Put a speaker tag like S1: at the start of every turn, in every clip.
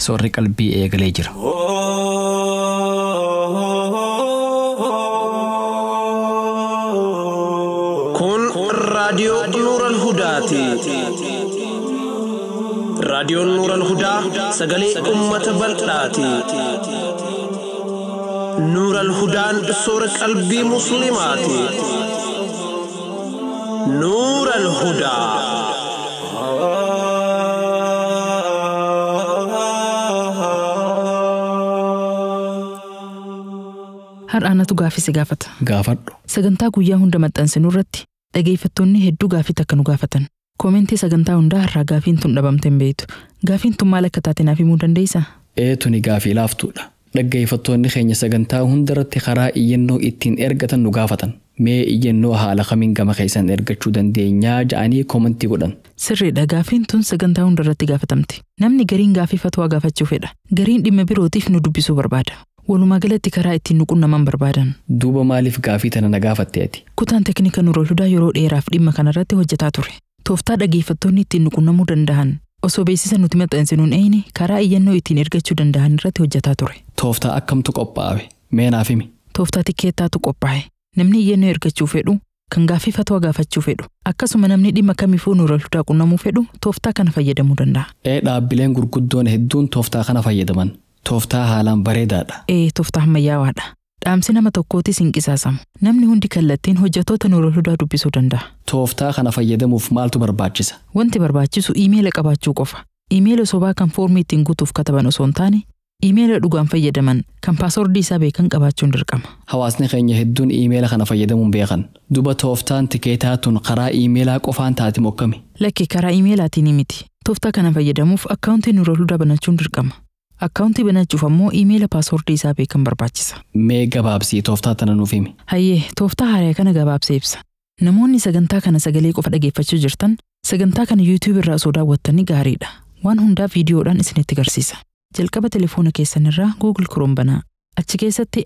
S1: soorri qalbii eegalee jira.
S2: Kun raadiyoo Nuural Hudaati. Raadiyoon Nuural Hudaa sagalee uummata bal'aati. Nuural Hudaan soora qalbii musliimaati. Nuural Hudaa.
S3: Har'aanatu gaafii gaafata.
S1: Gaafadhu.
S3: Sagantaa guyyaa hunda maxxansinu irratti dhageeffattoonni hedduu gaafii akka nu gaafatan. Koomentii sagantaa hundaa har'aa gaafiin tun dhabamte hin beektu. Gaafiin tun maal akka taate naaf himuu dandeessaa?
S1: Tuni gaafii laaftuudha. Dhaggeeffattoonni keenya sagantaa hundarratti karaa iyyannoo ittiin ergatan nu gaafatan. Mee iyyannoo haala kamiin gama keessan ergachuu dandeenyaa ja'anii koomentii godhan.
S3: Sirriidha, gaafiin tun sagantaa hundarratti gaafatamti. Namni gariin gaafii fatwaa gaafachuu fedha. Gariin dhimma birootiif nu dubbisuu barbaada. Walumaa galatti karaa ittiin nu qunnaman barbaadan.
S1: Duuba maaliif gaafii tana na gaafatteeti?
S3: Kutaan teeknika Nuural Hudaa yeroo dheeraaf dhimma kanarratti hojjetaa ture. Tooftaa dhageeffattoonni ittiin nu qunnamuu danda'an osoo beeksisa nuti maxxansinuun eeyni karaa iyyannoo ittiin ergachuu danda'an irratti hojjetaa ture.
S1: Tooftaa akkamtu qophaa'e? Mee naaf himi.
S3: Tooftaa tikkeettaatu qophaa'e. Namni iyyannoo ergachuu fedhu, kan gaafii fatwaa gaafachuu fedhu, akkasuma namni dhimma kamiifuu Nuural Hudaa qunnamuu fedhu tooftaa kana fayyadamuu danda'a.
S1: Dhaabbileen gurguddoon hedduun tooftaa kana fayyadaman. Tooftaa haalaan bareedaadha.
S3: Tooftaa ammayyaawaadha. Dhaamsi nama tokkootis hin qisaasamu. Namni hundi kallattiin hojjettoota Nuural Hudaa dubbisuu danda'a.
S1: Tooftaa kana fayyadamuuf maaltu barbaachisa?
S3: Wanti barbaachisu iimeela qabaachuu qofa. Iimeela sobaa kan foormii ittiin guutuuf kataban osoo hin taane, iimeela dhugaan fayyadaman kan paaswordii isaa beekan qabaachuun dirqama.
S1: Hawaasni keenya hedduun iimeela kana fayyadamuun beekan. Duba tooftaan tikeetaa tun karaa iimeelaa qofaan taati mokkami?
S3: Lakki karaa iimeelaatiin miti. Tooftaa kana fayyadamuuf akkaawuntii Nuural Hudaa banachuun dirqama. Akkaawuntii banachuuf ammoo iimeela paaswordii isaa beekan barbaachisa.
S1: Mee gabaabsii tooftaa tana nuuf himi.
S3: Hayyee, tooftaa haaraa kana gabaabsee ibsa. Namoonni sagantaa kana sagalee qofa dhageeffachuu jirtan, sagantaa kana YouTube irraa osoo daawwattanii gaariidha. Waan hundaa viidiyoodhaan isinitti agarsiisa. Jalqaba telefoona keessanirraa Google Chrome banaa. Achi keessatti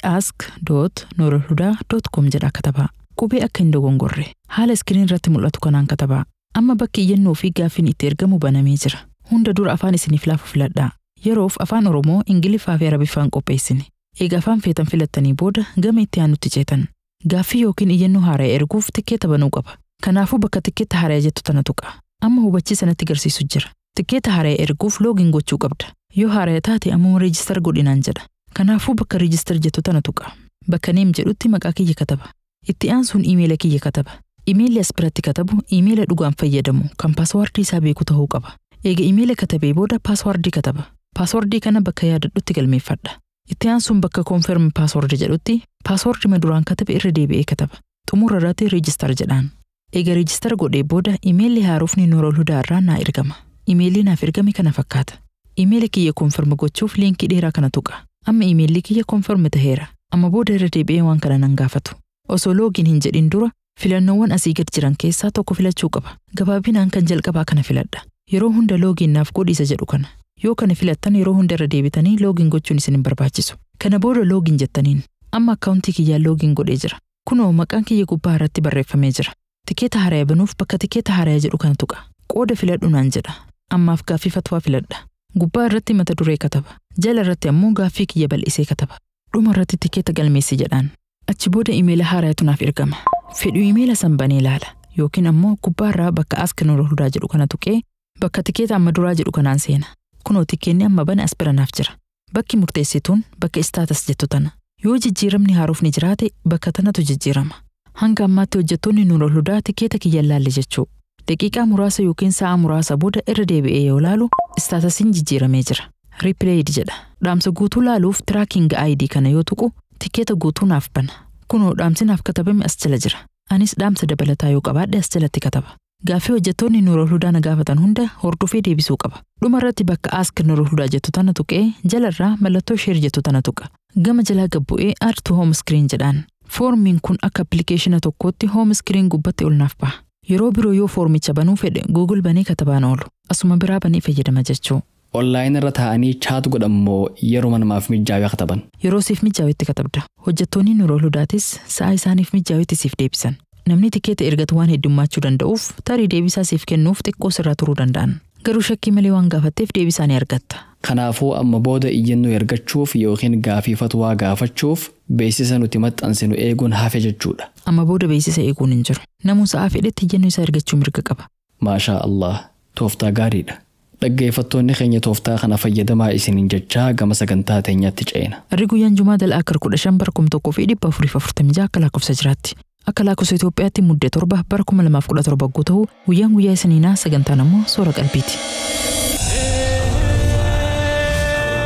S3: ask.nuralhudaa.com jedhaa katabaa. Qubee akka hin dogongorre. Haala iskiriin irratti mul'atu kanaan katabaa. Amma bakki iyyannoo fi gaaffiin itti ergamu banamee jira. Hunda dura afaan isiniif laafu filadhaa. Yeroof afaan Oromoo, Ingiliffaa fi Arabiffaan qopheessine. Eega afaan feetan filattanii booda gama itti aanutti ceetan. Gaaffii yookiin iyyannoo haaraa erguuf tikkeeta banuu qaba. Kanaafuu bakka tikkeeta haaraa jettu tana tuqa. Amma hubachiisa natti agarsiisu jira. Tikkeeta haaraa erguuf loogiin gochuu qabda. Yoo haaraa taate ammoo reejistar godhinaan jedha. Kanaafuu bakka reejistar jettu tana tuqa. Bakka neem jedhutti maqaa kiyya kataba. Itti aansuun iimeela kiyya kataba. Iimeelli as biratti katabu iimeela dhugaan fayyadamu kan paaswordii isaa beeku ta'uu qaba. Eega iimeela katabee booda paaswordii kataba. Paaswordii kana bakka yaadadhutti galmeeffadha. Itti aansuun bakka confirm paaswordii jedhutti paaswordii duraan katabe irra deebi'ee kataba. Xumura irratti reejistar jedhaan. Eega reejistar godhee booda iimeelli haarofni Nuural Hudaa irraa naa ergama. Iimeelli naaf ergame kana fakkaata. Iimeela kiyya confirm gochuuf liinkii dheeraa kana tuqa. Amma iimeelli kiyya confirm ta'eera. Amma booda irra deebi'ee waan kana nan gaafatu. Osoo loogiin hin jedhin dura filannoowwan asii gad jiran keessaa tokko filachuu qaba. Gabaabinaan kan jalqabaa kana filadha. Yeroo hunda loogiin naaf godhiisa jedhu kana. Yoo kana filattan yeroo hunda irra deebitanii loogiin gochuun isin hin barbaachisu. Kana booda loogiin jettaniin. Amma akkaawuntii kiyyaan loogiin godhee jira. Kunoo maqaan kiyya gubbaa irratti barreeffamee jira. Tikeeta haaraa banuuf bakka tikeeta haaraa jedhu kana tuqa. Qooda filadhu naan jedha. Ammaaf gaaffii fatwaa filadha. Gubbaa irratti mata duree kataba. Jala irratti ammoo gaaffii kiyya bal'isee kataba. Dhuma irratti tikeeta galmeessi jedhaan. Achi booda iimeela haaraatu naaf ergama. Fedhu iimeela san banee ilaala. Yookiin ammoo gubbaa irraa bakka ask Nuural Hudaa jedhu kana tuqee bakka tikeeta amma duraa jedhu kanaan seena. Kunoo tikeenni amma bane as bira naaf jira. Bakki murteessituun bakka istaatas jettu tana. Yoo jijjiiramni haarofni jiraate bakka tanatu jijjiirama. Hanga ammaatti hojjettoonni Nuural Hudaa tikeeta kiyya laalle jechuu. Daqiiqaa muraasa yookiin sa'a muraasa booda irra deebi'ee yoo laalu istaatasiin jijjiiramee jira. Replayed jedha. Dhaamsa guutuu laaluuf tracking ID kana yoo tuqu tikeeta guutuu naaf bana. Kunoo dhaamsi naaf katabame as jala jira. Anis dhaamsa dabalataa yoo qabaadhe as jalatti kataba. Gaaffii hojjettoonni Nuural Hudaa na gaafatan hunda hordofee deebisuu qaba. Dhuma irratti bakka ask Nuural Hudaa jettu tana tuqee jalarraa mallattoo share jettu tana tuqa. Gama jalaa gabbu'ee add to home screen jedhaan. Foormiin kun akka appilikeeshina tokkootti home screen gubbatti ol naaf baha. Yeroo biroo yoo foormicha banuu fedhe Google banee katabaan oolu. Asuma biraa banee fayyadama jechuu.
S1: Online irra taa'anii chat godhamoo yeroo namaaf mijaawaa kataban.
S3: Yeroo siif mijaawetti katabda. Hojjettoonni Nuural Hudaatis sa'a isaaniif mijaawetti siif deebisan. Namni tikeeta ergatu waan heddummaachuu danda'uuf tarii deebisaa siif kennuuf xiqqoo sirraa turuu danda'an. Garuu shakkii malee waan gaafatteef deebii isaanii argatta.
S1: Kanaafuu amma booda iyyannoo ergachuuf yookiin gaafii fatwaa gaafachuuf beeksisa nuti maxxansinu eeguun hafe jechuudha.
S3: Amma booda beeksisa eeguun hin jiru. Namuu sa'aa fedhetti iyyannoo isaa ergachuu mirga qaba.
S1: Maashaa Allah, tooftaa gaariidha. Dhaggeeffattoonni keenya tooftaa kana fayyadamaa isiniin jechaa gama sagantaa teenyaatti ceena.
S3: Harri guyyaan Jumaa Dal'aa Akkar 15 bara 1446 akka lakkoofsa jiraatti. Akka lakkoofsa Itoophiyaatti muddee 7 bara 2017 guutuu ta'u guyyaan guyyaa isiniinaa sagantaan ammoo soora qalbiiti.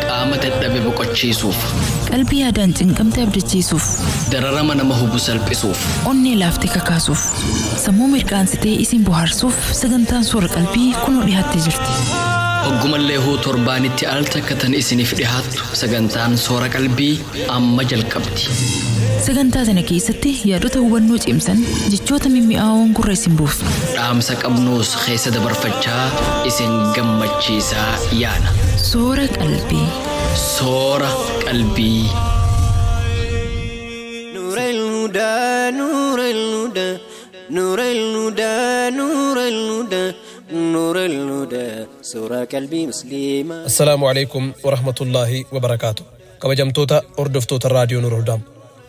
S1: Qaama dadhabe boqochiisuuf,
S3: qalbii yaadaan cinqamte abdachiisuuf,
S1: dararama nama hubu salphisuuf,
S3: onnee laaftee kakaasuuf, sammuu mirqaansitee isin bohaarsuuf sagantaan soora qalbii kunoo dhiyaattee jirti.
S1: Hoggumallee huu torbaanitti al takkatan isiniif dhihaattu sagantaan soora qalbii amma jalqabdi.
S3: Sagantaa sana keessatti yaadota hubannoo cimsan jechoota mimmi'aawoon gurra isin buufna.
S1: Dhaamsa qabnuus keessa dabarfachaa isin gammachiisaa yaana.
S3: Soora qalbii.
S1: Soora qalbii.
S2: نور الهدى نور الهدى نور الهدى نور الهدى نور الهدى سورة قلبي مسلمة.
S4: السلام عليكم ورحمة الله وبركاته. كبجمتوتا أردفتوتا راديو نور الهدى.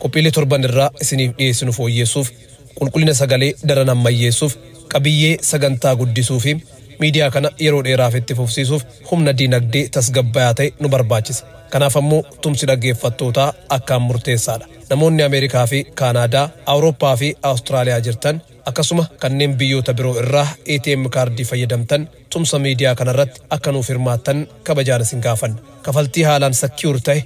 S4: Qophiilee torban irraa isiniif dhiyeessinu fooyyeessuuf qulqullina sagalee daran ammayyeessuuf qabiyyee sagantaa guddisuu fi miidiyaa kana yeroo dheeraaf itti fufsiisuuf humna diinagdee tasgabbaa'aa ta'e nu barbaachisa. Kanaaf ammoo tumsi dhaggeeffattootaa akkaan murteessaadha. Namoonni Ameerikaa fi Kaanaadaa, Awurooppaa fi Awustiraaliyaa jirtan akkasuma kanneen biyyoota biroo irraa ATM kaardii fayyadamtan tumsa miidiyaa kanarratti akka nuuf hirmaattan kabajaan isin gaafanna. Kafaltii haalaan sakkiur ta'e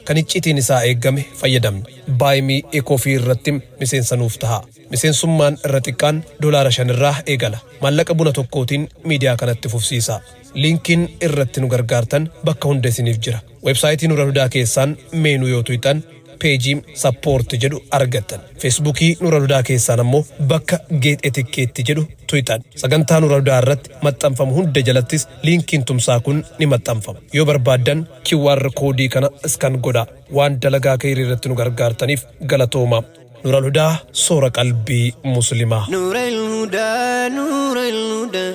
S4: kan icciitiin isaa eeggame fayyadamne. Baay'imii Ekoofii irratti miseensa nuuf ta'a. Miseensummaan irra xiqqaan $5 irraa eegala. Maallaqa buna tokkootiin miidiyaa kanatti fufsiisa. Linkiin irratti nu gargaartan bakka hunda isiniif jira. Websaayitii Nura Hudaa keessaan meenuu yoo tuqxan peejii sappoort jedhu argattan. Feesbuukii Nura Hudaa keessaan ammoo bakka geet etikkeetti jedhu tuqxan. Sagantaa Nura Hudaa irratti maxxanfamu hunda jalattis linkiin tumsaa kun ni maxxanfama. Yoo barbaaddan QR koodii kana iskan godhaa. Waan dalagaa keerii irratti nu gargaartaniif galatoomaa. نور الهدى صورة قلبي مسلمة.
S2: نور الهدى نور الهدى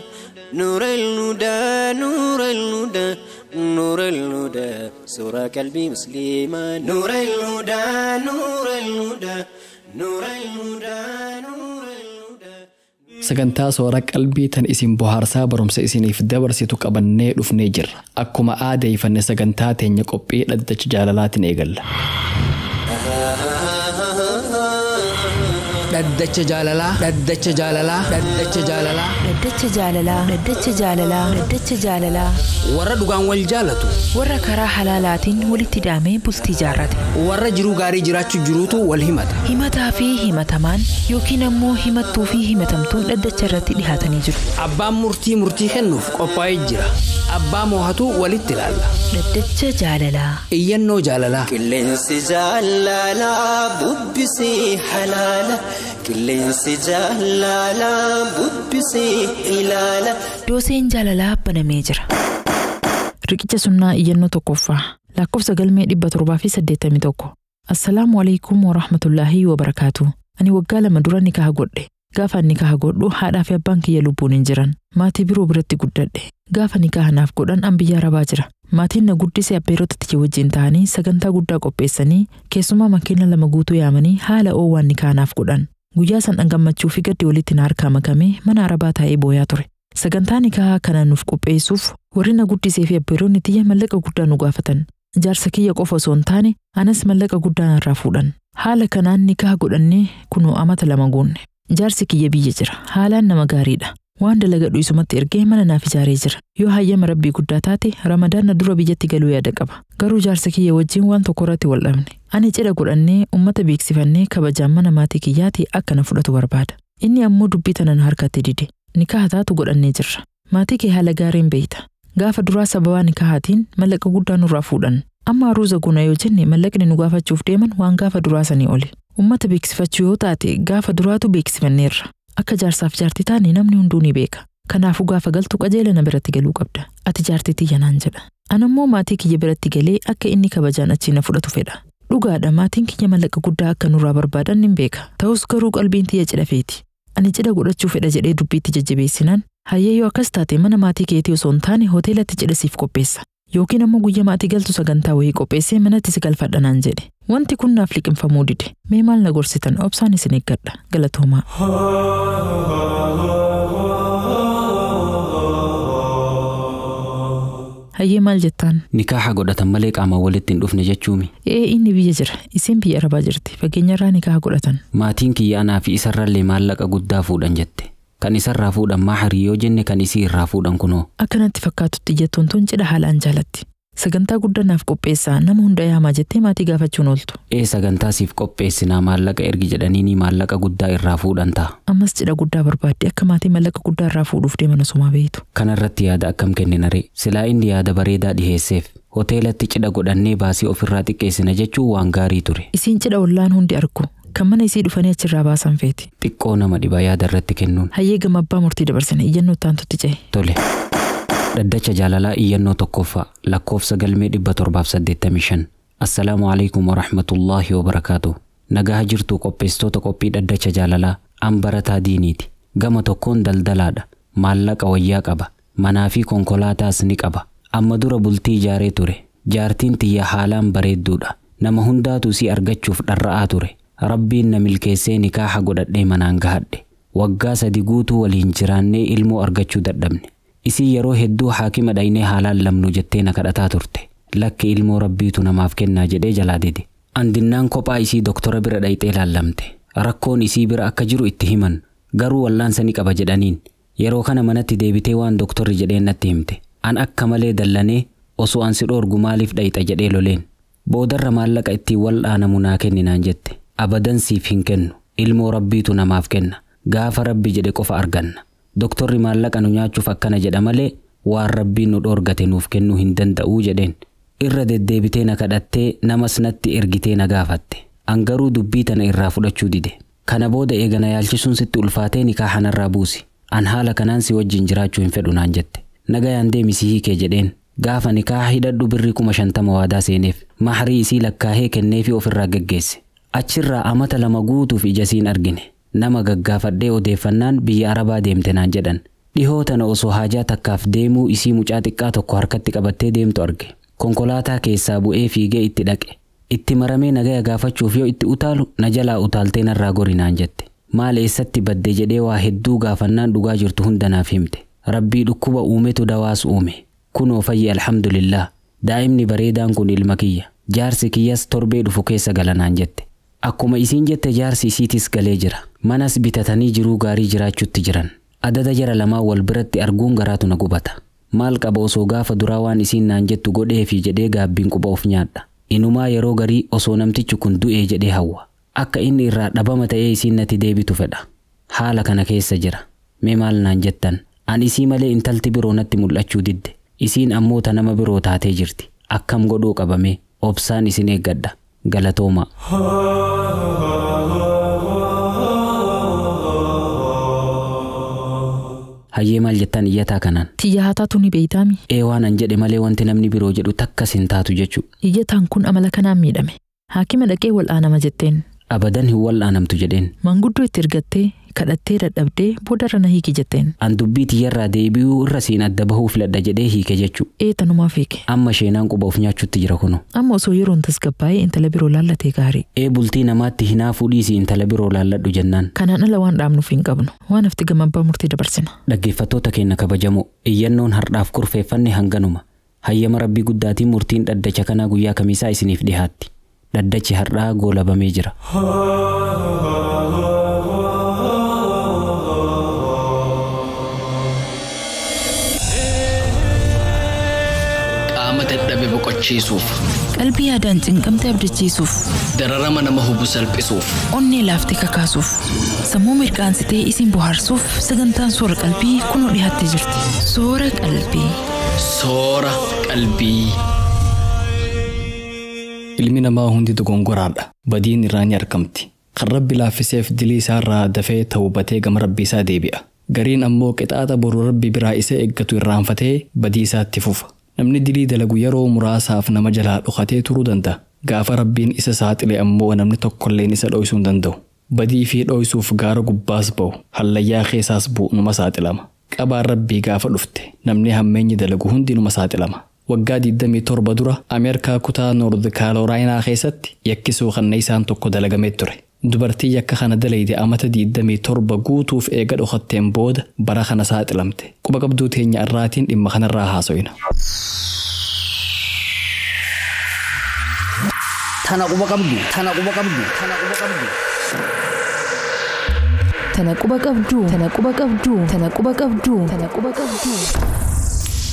S2: نور الهدى نور الهدى نور الهدى صورة قلبي مسلمة. نور الهدى نور الهدى نور الهدى نور الهدى.
S1: Sagantaa soora qalbii tan isin bohaarsaa barumsa isiniif dabarsitu qabannee dhufnee jirra. Akkuma aadeeffanne sagantaa teenya qophii dhaddacha jaalalaatiin eegalla.
S5: Dhaddacha jaalalaa, dhaddacha jaalalaa, dhaddacha jaalalaa,
S3: Dhaddacha jaalalaa, dhaddacha jaalalaa, dhaddacha jaalalaa.
S5: warra dhugaan wal jaalatu,
S3: Warra karaa halaalaatiin walitti hidhamee bultii jaarrate.
S5: warra jiruu gaarii jiraachuu jiruutu wal himata.
S3: Himataa fi himatamaan yookiin ammoo himattuu fi himatamtuun dhaddacha irratti dhihaatanii jiru.
S5: Abbaan murtii kennuuf qophaa'ee jira. Abbaa moohatu walitti ilaalla.
S3: Dhaddacha jaalalaa.
S5: Iyyannoo jaalalaa.
S2: qilleensi jaalalaa bubbisii halaala qilleensi jaalalaa bubbisii ilaala.
S3: Dooseen jaalalaa banamee jira. Riqicha sunnaa iyyannoo tokkoffaa. Lakkoofsa galmee 781. Assalaamu alaikum wa rahmatullaahi wa barakaatu. Ani waggaa 2 dura nikaha godhe. Gaafa nikaha godhu haadhaa fi abbaan kiyya lubbuun hin jiran. Maatii biroo biratti guddadhe. Gaafa nikaha naaf godhan an biyya Arabaa jira. Maatiin na guddise abbeerota tiyya wajjin ta'anii sagantaa guddaa qopheessanii keessumaa makiina 2 guutuu yaamanii haala oowwaan nikaha naaf godhan. Guyyaa san gammachuu fi gaddi walitti na harkaa makamee mana Arabaa taa'ee booyaa ture. Sagantaa nikaha kana nuuf qopheessuuf warri na guddisee fi abbeeronni tiyya mallaqa guddaa nu gaafatan. Jaarsa kiyya qofa osoo hin taane anas mallaqa guddaa narraa fuudhan. Haala kanaan nikaha godhannee kunoo amata 2 goonne. Jaarsi kiyya biyya jira. Haalaan nama gaariidha. Waan dalagadhu isumatti ergee mana naaf ijaaree jira. Yoo hayyama Rabbii guddaa taate Ramadaana dura biyyatti galuu yaada qaba. Garuu jaarsa kiyya wajjin waan tokko irratti wal dhabne. Ani cidha godhannee ummata beeksifannee kabajaan mana maatii kiyyaati akka na fudhatu barbaada. Inni ammoo dubbii tanan harkatti dide. Nikaha taatu godhannee jirra. Maatii kee haala gaariin beeyta. Gaafa duraa sababaa nikahaatiin mallaqa guddaa nurraa fuudhan. Amma aruuza guna yoo jenne mallaqni nu gaafachuuf deeman waan gaafa duraa sanii oli. Ummata beeksifachuu yoo taate gaafa duraatu beeksifanneerra. Akka jaarsaaf jaartii taane namni hunduu ni beeka. Kanaafuu gaafa galtu qajeela na biratti galuu qabda. Ati jaartii tiyya naan jedha. Anammoo maatii kiyya biratti galee akka inni kabajaan achi na fudhatu fedha. Dhugaadha maatiin kiyya mallaqa guddaa akka nurraa barbaadan nin beeka. Ta'us garuu qalbiin tiyya cidha feeti. Ani cidha godhachuu fedha jedhee dubbiitti jajjabeessinaan Hayyee yoo akkas taate mana maatii keetii osoo hin taane hoteelatti cidha siif qopheessa. Yookiin ammoo guyyaa maatii galtu sagantaa wayii qopheessee manatti si galfadha naan jedhe. Wanti kun naaf liqimfamuu dide. Mee maal na gorsitan obsaan isin eeggadha. Galatoomaa. Hayyee maal jettaan?
S6: Nikaaha godhatan malee qaama walitti hin dhufne jechuumi.
S3: Inni biyya jira. Isin biyya Arabaa jirti. Fageenyarraa nikaaha godhatan.
S6: Maatiin kiyya anaa fi isarrallee maallaqa guddaa fuudhan jette. Kan isarraa fuudhan maaharii yoo jenne kan isii irraa fuudhan kunoo.
S3: Akkanatti fakkaatutti jettuun tun cidha haalaan jaalatti. Sagantaa guddanaaf qopheessaa nama hunda yaamaa jettee maatii gaafachuun ooltu.
S6: Sagantaa siif qopheessinaa maallaqa ergi jedhaniini maallaqa guddaa irraa fuudhan ta'a.
S3: Ammas cidha guddaa barbaadde akka maatii maallaqa guddaa irraa fuudhuuf deeman osumaa beektu.
S6: Kanarratti yaada akkam kenninaree silaa inni yaada bareedaa dhiheesseef hoteelatti cidha godhannee baasii ofirraa xiqqeessina jechuun waan gaarii ture.
S3: Isiin cidha ollaan hundi argu. Kan mana isii dhufanii achirraa baasan feeti.
S6: Xiqqoo nama dhibaa yaada irratti kennuun.
S3: Hayyee gama abbaa murtii dabarsine iyyannoo taantutti ce'e.
S6: Tole. Dhaddacha jaalalaa iyyannoo tokkoffaa lakkoofsa galmee 785. Assalaamu alaikum wa rahmatullaahi wa barakaatu. Nagaa jirtu qopheessitoota qophii dhaddacha jaalalaa an barataa diiniiti. Gama tokkoon daldalaadha. Maallaqa wayyaa qaba. Manaa fi konkolaataas ni qaba. Amma dura bultii ijaaree ture. Jaartiin tiyya haalaan bareedduudha. Nama hundaatu si argachuuf dharra'aa ture. Rabbiin na milkeessee nikaaha godhadhee manaan gahadhe. Waggaa 3 guutuu waliin jiraannee ilmoo argachuu dadhabne. Isii yeroo hedduu haakima dhaynee haalaan lamnu jettee na kadhataa turte. Lakki ilmoo rabbiitu namaaf kennaa jedhee jalaa dide. Andinnaan kophaa isii doktora bira dhayxee laallamte. Rakkoon isii bira akka jiru itti himan. Garuu wallaansa ni qaba jedhaniin. Yeroo kana manatti deebitee waan doktorri jedheen natti himte. An akka malee dallanee osoo an si dhoorgu maaliif dhayxa jedhee loleen. Boodarra maallaqa ittiin wal'aanamu naa kenninaan jette. Abadan siif hin kennu. Ilmoo rabbiitu namaaf kenna. Gaafa rabbi jedhe qofa arganna. Doktorri maallaqa nu nyaachuuf akkana jedha malee waan rabbiin nu dhoorgate nuuf kennuu hin danda'uu jedheen. Irra deddeebitee na kadhattee namas natti ergitee na gaafatte. An garuu dubbii tana irraa fudhachuu dide. Kana booda eegana yaalchisuun sitti ulfaatee nikaaha narraa buusi. An haala kanaan si wajjin jiraachuu hin fedhu naan jette. Nagayaan deemisi hiikee jedheen. Gaafa nikaaha hidhadhu birrii 50,000 waadaa seeneef. Maharii isii lakkaahee kenneefi ofirraa geggeesse. Achirraa amata 2 guutuuf ija siin argine. Nama gaggaafadhee odeeffannaan biyya Arabaa deemte naan jedhan. Dhihoo tana osoo haajaa takkaaf deemuu isii mucaa xiqqaa tokko harkatti qabattee deemtu arge. Konkolaataa keessaa bu'ee fiigee itti dhaqe. Itti maramee nagaya gaafachuuf yoo itti utaalu na jalaa utaaltee narraa gori naan jette. Maal eessatti badde jedhee waa hedduu gaafannaan dhugaa jirtu hunda naaf himte. Rabbii dhukkuba uumetu dawaas uume. Kunoo fayyi alhamdulillah. Daa'imni bareedaan kun ilma kiyya. Jaarsi kiyyas torbee dhufu keessa gala naan jette. Akkuma isiin jette jaarsi isiitis galee jira. Manas bitatanii jiruu gaarii jiraachuutti jiran. Adada jara lamaa wal biratti arguun garaatu na gubata. Maal qaba osoo gaafa duraa waan isiin naan jettu godheefi jedhee gaabbiin quba of nyaadha. Inumaa yeroo garii osoo namtichi kun du'ee jedhee hawwa. Akka inni irraa dhabama ta'ee isiin natti deebitu fedha. Haala kana keessa jira. Mee maal naan jettan? An isii malee intalti biroo natti mul'achuu didde. Isiin ammoo ta nama biroo taatee jirti. Akkam godhuu qabame obsaan isin eeggadha. Galatooma. Hayyee maal jettan iyyataa kanaan?
S3: Xiyyaataatu ni beeytaami.
S6: Waan an jedhe malee wanti namni biroo jedhu takkas hin taatu jechuu.
S3: Iyyataan kun amala kanaan miidhame. Haakima dhaqee wal'aanama jetteen.
S6: Abadan hin wal'aanamtu jedheen.
S3: Manguddoo itti ergattee kadhattee dadhabdee boodarra na hiiki jetteen.
S6: An dubbii tiyyarraa deebi'uu irra siin adda bahuu filadha jedhee hiike jechuu.
S3: Tanumaaf hiike.
S6: Amma sheenaan quba of nyaachuutti jira kunu.
S3: Amma osoo yeroon tasgabbaa'ee intala biroo laallatee gaarii.
S6: Bultii namaatti hinaafuu dhiisii intala biroo laalladhu jennaan.
S3: Kanaan ala waan dhaabnuuf hin qabnu. Waan hafti gama abbaa murtii dabarsina.
S6: Dhaggeeffattoota keenya kabajamoo iyyannoon hardhaaf kurfeeffanne hanganuma. Hayyama rabbii guddaatiin murtiin dhaddacha kanaa guyyaa kamiisaa isiniif dhihaatti. Dhaddachi hardhaa goolabamee jira.
S5: Qaama dadhabe boqochiisuuf,
S3: qalbii yaadaan cinqamtee abdachiisuuf,
S5: dararama nama hubu salphisuuf,
S3: onnee laaftee kakaasuuf, sammuu mirqaansitee isin bohaarsuuf sagantaan soora qalbii kunoo dhiyaattee jirti. Soora qalbii.
S5: Soora qalbii.
S1: Ilmi namaa hundi dogongoraadha. Badiin irraa ni argamti. Kan rabbi laaffiseef dilii isaarraa dafee tawbatee gama rabbii isaa deebi'a. Gariin ammoo qixaaxa boru rabbi biraa isa eeggatu irraanfatee badii isaatti fufa. Namni dilii dalagu yeroo muraasaaf nama jalaa dhokatee turuu danda'a. Gaafa rabbiin isa saaxile ammoo namni tokkolleen isa dho'isuu hin danda'u. Badii fi dho'isuuf gaara gubbaas ba'u, hallayyaa keessaas bu'u numa saaxilama. qabaan rabbii gaafa dhufte namni hammeenyi dalagu hundinuma saaxilama. Waggaa 27 dura Ameerikaa kutaa Noord Kaaroolayinaa keessatti yakkisuu kan isaan tokko dalagamee ture. Dubartii yakka kana dalayde amata 27 guutuuf eega dhokatteen booda bara kana saaxilamte. Quba qabduu teenya irraatiin dhimma kanarraa haaso'ina.
S5: Tana quba qabdu.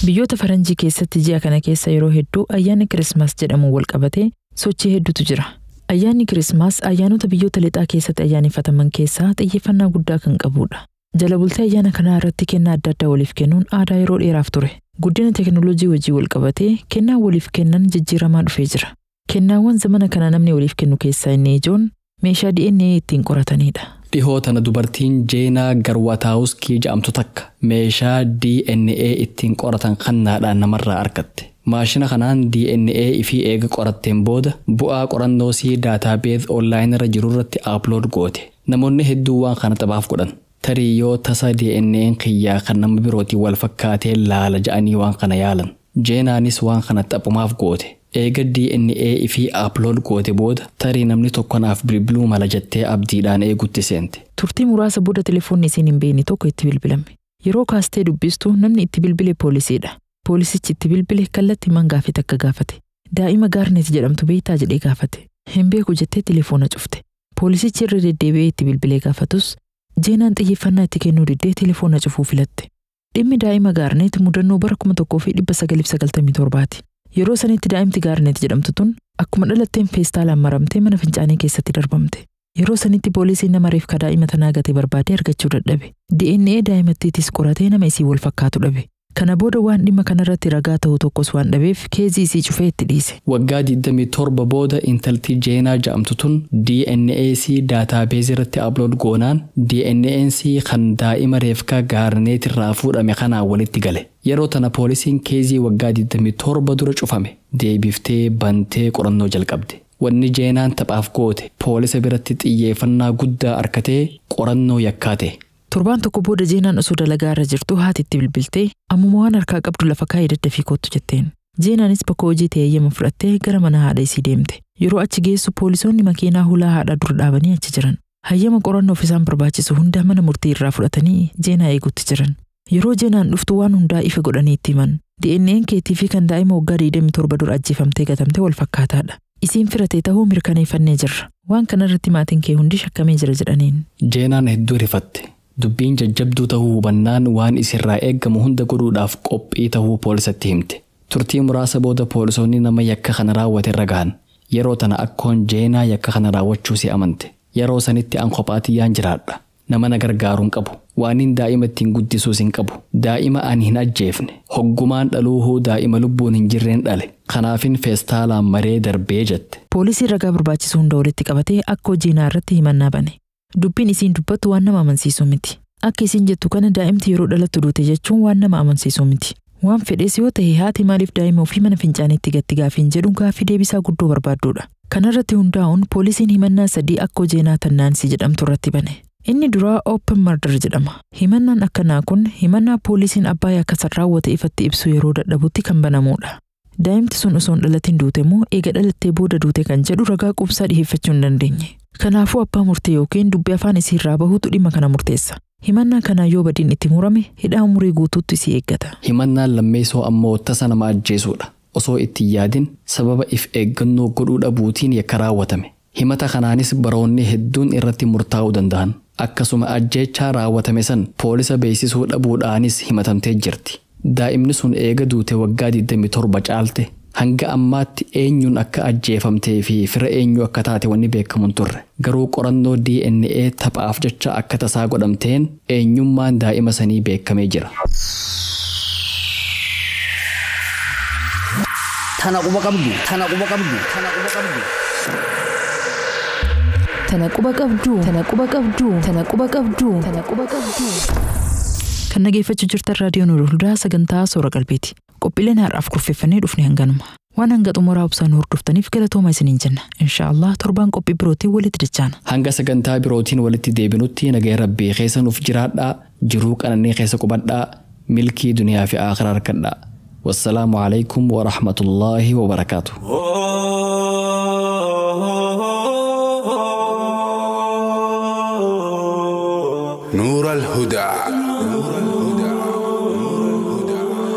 S3: Biyyoota faranjii keessatti ji'a kana keessa yeroo hedduu ayyaanni Kirismaas jedhamu wal qabatee sochii hedduutu jira. Ayyaanni Kirismaas ayyaanota biyyoota lixaa keessatti ayyaaneffataman keessaa xiyyeeffannaa guddaa kan qabudha. Jala bultii ayyaana kanaa irratti kennaa adda addaa waliif kennuun aadaa yeroo dheeraaf ture. Guddina teekinooloojii wajjin wal qabatee kennaa waliif kennan jijjiiramaa dhufee jira. Kennaawwan zamana kana namni waliif kennu keessaa inni ijoon meeshaa DNA ittiin qoratanidha.
S1: Dhihoo tana dubartiin Jeenaa Garwataawuskii jedhamtu takka meeshaa DNA ittiin qoratan kannaadhaan namarraa argatte. Maashina kanaan DNA fi eega qoratteen booda bu'aa qorannoo sii daataabeez onlaayinii irra jiru irratti upload goote. Namoonni hedduu waan kana taphaaf godhan. Tarii yoo tasa DNA'n kiyyaa kan nama birootiin wal fakkaatee laala ja'anii waan kana yaalan. Jeenaanis waan kana taphumaaf goote. Eega DNA fi upload goote booda tarii namni tokko naaf bilbiluu mala jettee abdiidhaan eegutti seente.
S3: Turtii muraasa booda telefoonni isiin hin beekne tokko itti bilbilame. Yeroo kaastee dubbistu namni itti bilbile poolisiidha. Poolisichi itti bilbile kallattii man gaafate akka gaafate. Daa'ima Gaarnet jedhamtu beektaa jedhee gaafate. Hin beeku jettee telefoona cufte. Poolisichi irra deddeebi'ee itti bilbilee gaafatus Jeenaan xiyyeeffannaa itti kennuu diddee telefoona cufuu filatte. Dhimmi daa'ima Gaarnet mudannoo bara 1997ti. Yeroo sanitti daa'imti Gaarnet jedhamtu tun akkuma dhalatteen feestaalaan maramtee mana fincaanii keessatti darbamte. Yeroo sanitti poolisiin nama reefka daa'ima tanaa gatee barbaadee argachuu dadhabe. DNA daa'imattiitis qoratee nama isii wal fakkaatu dhabe. Kana booda waan dhimma kanarratti ragaa ta'u tokkos waan dhabeef keezii isii cufee itti dhiise.
S1: Waggaa 27 booda intalti Jeenaa jedhamtu tun DNA sii daataabeez irratti upload goonaan DNA sii kan daa'ima reefka Gaarnet irraa fuudhame kanaan walitti gale. Yeroo tana poolisiin keezii waggaa 27 dura cufame deebiftee bantee qorannoo jalqabde. Wanni Jeenaan taphaaf goote poolisa biratti xiyyeeffannaa guddaa arkatee qorannoo yakkaate.
S3: Torbaan tokko booda Jeenaan osoo dalagaa irra jirtu haati itti bilbiltee ammuma waan harkaa qabdu lafa kaa'ee daddafii kottu jetteen. Jeenaanis bakka hojii ta'e eeyyama fudhattee gara mana haadha isii deemte. Yeroo achi geessu poolisoonni makiinaa hulaa haadha dura dhaabanii achi jiran. Hayyama qorannoof isaan barbaachisu hunda mana murtii irraa fudhatanii Jeenaa eeguutti jiran. Yeroo Jeenaan dhuftu waan hundaa ifa godhanii itti himan. DNA'n keetii fi kan daa'ima waggaa 27 dura ajjeefamtee gatamte wal fakkaataadha. Isiin firatee ta'uu mirkaneeffannee jirra. Waan kanarratti maatiin kee hundi shakkamee jira jedhaniin.
S1: Jeenaan hedduu rifatte. Dubbiin jajjabduu ta'uu hubannaan waan isirraa eeggamu hunda godhuudhaaf qophii ta'uu poolisatti himte. Turtii muraasa booda poolisoonni nama yakka kana raawwate irra gahan. Yeroo tana akkoon Jeenaa yakka kana raawwachuu si amante. Yeroo sanitti an kophaatiyyaan jiraadha. Nama na gargaaruun qabu. Waanin daa'ima ittiin guddisuus hin qabu. Daa'ima ani hin ajjeefne. Hoggumaan dhaluuhuu daa'ima lubbuun hin jirreen dhale. Kanaafin feestaalaan maree darbee jette.
S3: Poolisii ragaa barbaachisu hunda walitti qabatee akkoo Jeenaa irratti himannaa bane. Dubbiin isiin dubbattu waan nama amansiisu miti. Akka isiin jettu kana daa'imti yeroo dhalattu duute jechuun waan nama amansiisu miti. Waan fedhees yoo ta'e haati maaliif daa'ima ofii mana fincaaniitti gatti gaafiin jedhu gaaffii deebisaa guddoo barbaadduudha. Kanarratti hundaa'uun poolisiin himannaa 3 akkoo Jeenaa Tannaansii jedhamtu irratti bane. Inni duraa Open Murder jedhama. Himannaan akkanaa kun himannaa poolisiin abbaa yakka raawwate ifatti ibsu yeroo dadhabutti kan banamudha. Daa'imti sun osoo hin dhalatin duute moo eega dhalattee booda duute kan jedhu ragaa qubsaa dhiheeffachuu hin dandeenye. Kanaafuu abbaa murtee yookiin dubbii afaan isiirraa bahuutu dhimma kana murteessa. Himannaa kana yoo badiin itti murame hidhaa umurii guutuutti isii eeggata.
S1: Himannaan lammeessoo ammoo tasa nama ajjeesuudha. Osoo itti yaadin sababa if eeggannoo godhuu dhabuutiin yakka raawwatame. Himata kanaanis baroonni hedduun irratti murtaa'uu danda'an. Akkasuma ajjeechaa raawwatame san poolisa beeksisuu dhabuudhaanis himatamtee jirti. Daa'imni sun eega duute waggaa 27 caalte. Hanga ammaatti eenyuun akka ajjeefamtee fi fira eenyu akka taate wanni beekamuun turre. Garuu qorannoo DNA taphaaf jecha akka tasaa godhamteen eenyummaan daa'ima sanii beekamee jira.
S5: Tana quba qabdu.
S3: Kan dhageeffachuu jirtan raadiyoo Nuurul Hudaa sagantaa Soora Qalbiiti. Qophiileen har'aaf kurfeeffannee dhufne hanganuma. waan hanga xumuraa obsaan hordoftaniif galatooma isiniin jenna. Inshaallah torbaan qophii birootiin walitti dachaana.
S1: Hanga sagantaa birootiin walitti deebinutti nagaya rabbii keessa nuuf jiraadhaa, jiruu qananii keessa qubadhaa, milkii duniyaa fi aakhira harkadhaa. Wassalaamu alaykum wa rahmatullaahi wa barakaatuh.
S7: نور الهدى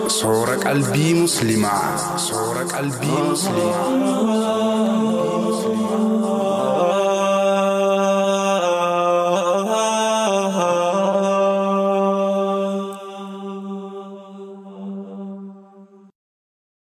S7: صورة قلبي مسلمة